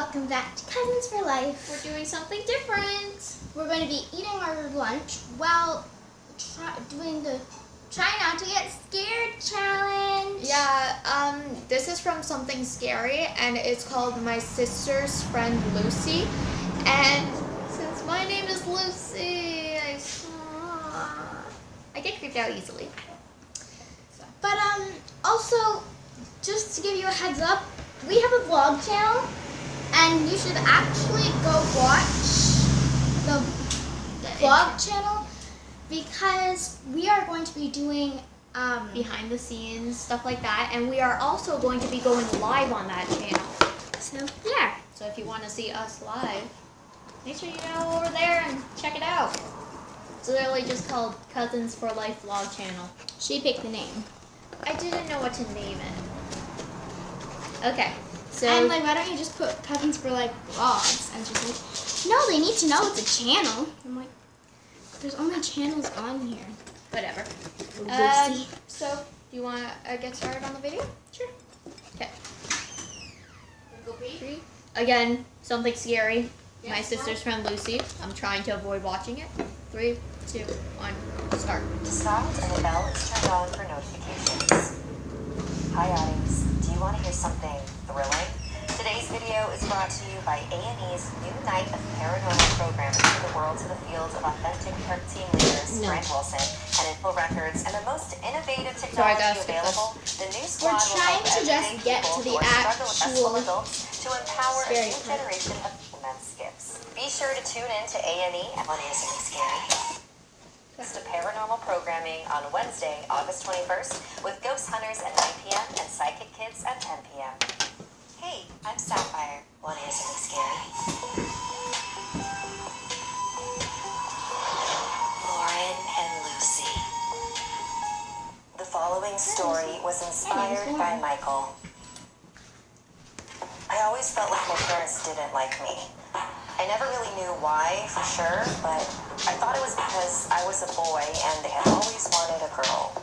welcome back to Cousins for Life. We're doing something different. We're going to be eating our lunch while doing the Try Not to Get Scared challenge. Yeah, this is from Something Scary, and it's called My Sister's Friend Lucy. And since my name is Lucy, I get creeped out easily. But also, just to give you a heads up, we have a vlog channel, and you should actually go watch the vlog channel because we are going to be doing behind the scenes, stuff like that, and we are also going to be going live on that channel. So, yeah. So if you want to see us live, make sure you go over there and check it out. It's literally just called Cousins for Life Vlog Channel. She picked the name. I didn't know what to name it. Okay, so... And why don't you just put Cousins for Life Vlogs? And she's like, no, they need to know it's a channel. I'm like, there's only channels on here. Whatever. Lucy. So, do you want to get started on the video? Sure. Okay. Again, something scary. Yes, my sister's friend Lucy. I'm trying to avoid watching it. 3, 2, 1, start. Sound and the bell is turned on for notifications. Hi audience, do you want to hear something thrilling? Today's video is brought to you by A&E's new night of paranormal programming to the world to the fields of authentic team leaders, Grant Wilson, and Info Records, and the most innovative technology available. The new squad will help everyday people who are struggling with S-level adults to empower a new generation of men skips. Be sure to tune in to A&E and What Is Something Scary. To paranormal programming on Wednesday, August 21st, with Ghost Hunters at 9 p.m. and Psychic Kids at 10 p.m. Hey, I'm Sapphire. Want to hear something scary? Lauren and Lucy. The following story was inspired by Michael. I always felt like my parents didn't like me. I never really knew why for sure, but I thought it was because I was a boy and they had always wanted a girl.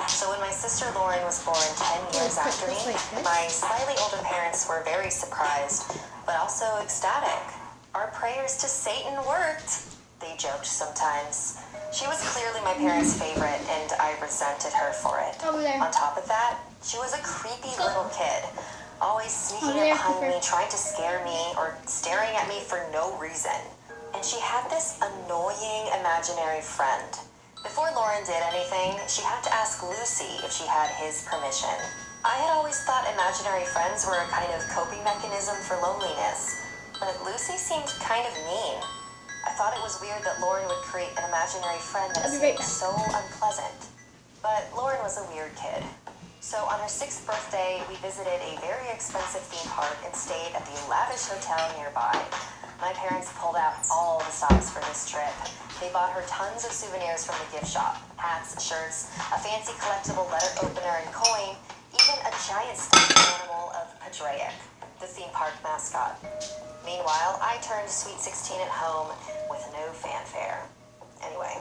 So when my sister Lauren was born 10 years after me, my slightly older parents were very surprised, but also ecstatic. Our prayers to Satan worked, they joked sometimes. She was clearly my parents' favorite, and I resented her for it. On top of that, she was a creepy little kid, always sneaking up behind me, trying to scare me, or staring at me for no reason. And she had this annoying imaginary friend. Before Lauren did anything, she had to ask Lucy if she had his permission. I had always thought imaginary friends were a kind of coping mechanism for loneliness, but Lucy seemed kind of mean. I thought it was weird that Lauren would create an imaginary friend that seemed so unpleasant. But Lauren was a weird kid. So on her 6th birthday, we visited a very expensive theme park and stayed at the lavish hotel nearby. My parents pulled out all the stops for this trip. They bought her tons of souvenirs from the gift shop. Hats, shirts, a fancy collectible letter opener and coin, even a giant stuffed animal of Padraic, the theme park mascot. Meanwhile, I turned sweet 16 at home with no fanfare. Anyway,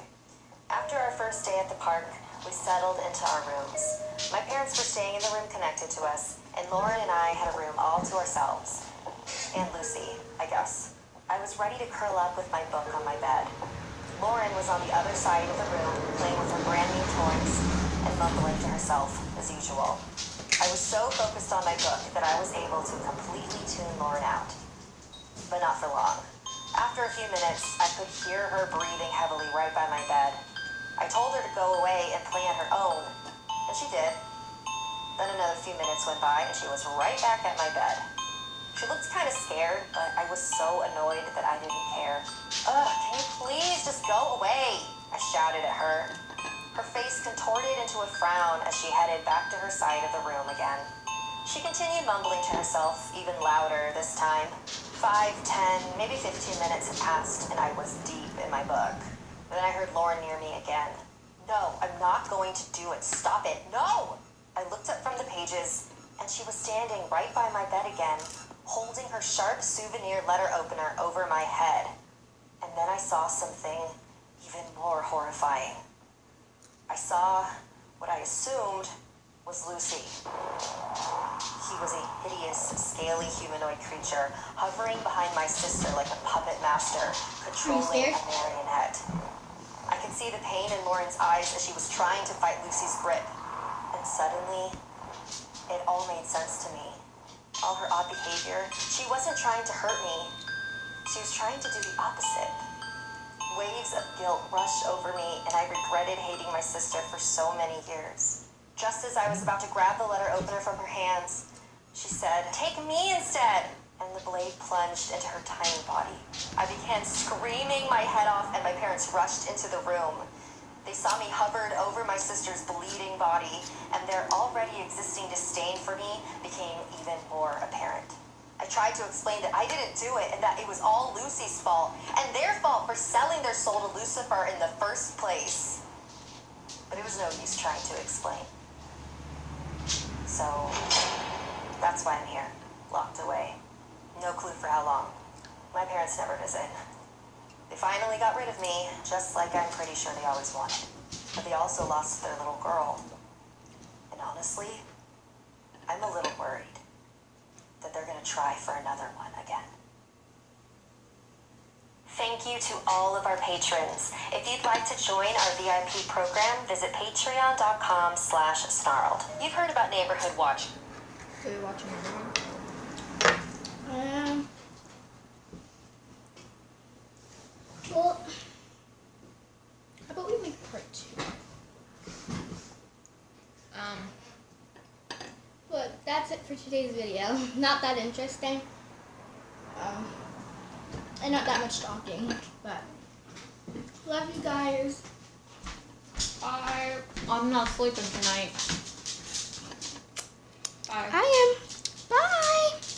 after our first day at the park, we settled into our rooms. My parents were staying in the room connected to us, and Lauren and I had a room all to ourselves. And Lucy, I guess. I was ready to curl up with my book on my bed. Lauren was on the other side of the room, playing with her brand new toys and mumbling to herself, as usual. I was so focused on my book that I was able to completely tune Lauren out. But not for long. After a few minutes, I could hear her breathing heavily right by my bed. I told her to go away and play on her own, and she did. Then another few minutes went by, and she was right back at my bed. She looked kind of scared, but I was so annoyed that I didn't care. Ugh, can you please just go away? I shouted at her. Her face contorted into a frown as she headed back to her side of the room again. She continued mumbling to herself, even louder this time. 5, 10, maybe 15 minutes had passed, and I was deep in my book. Then I heard Lauren near me again. No, I'm not going to do it. Stop it. No! I looked up from the pages, and she was standing right by my bed again, holding her sharp souvenir letter opener over my head. And then I saw something even more horrifying. I saw what I assumed was Lucy. Lucy was a hideous, scaly humanoid creature hovering behind my sister like a puppet master, controlling a marionette. I could see the pain in Lauren's eyes as she was trying to fight Lucy's grip. And suddenly, it all made sense to me. All her odd behavior, she wasn't trying to hurt me. She was trying to do the opposite. Waves of guilt rushed over me, and I regretted hating my sister for so many years. Just as I was about to grab the letter opener from her hands, she said, "Take me instead!" And the blade plunged into her tiny body. I began screaming my head off, and my parents rushed into the room. They saw me hovered over my sister's bleeding body, and their already existing disdain for me became even more apparent. I tried to explain that I didn't do it and that it was all Lucy's fault, and their fault for selling their soul to Lucifer in the first place. But it was no use trying to explain. So, that's why I'm here, locked away. No clue for how long. My parents never visit. They finally got rid of me, just like I'm pretty sure they always wanted. But they also lost their little girl. And honestly, I'm a little worried that they're gonna try for another one again. Thank you to all of our patrons. If you'd like to join our VIP program, visit patreon.com/snarled. You've heard about Neighborhood Watch. Do we watch another one? Well, how about we make part 2? But that's it for today's video. Not that interesting. And not that much talking. But love you guys. I'm not sleeping tonight. Bye. I am. Bye.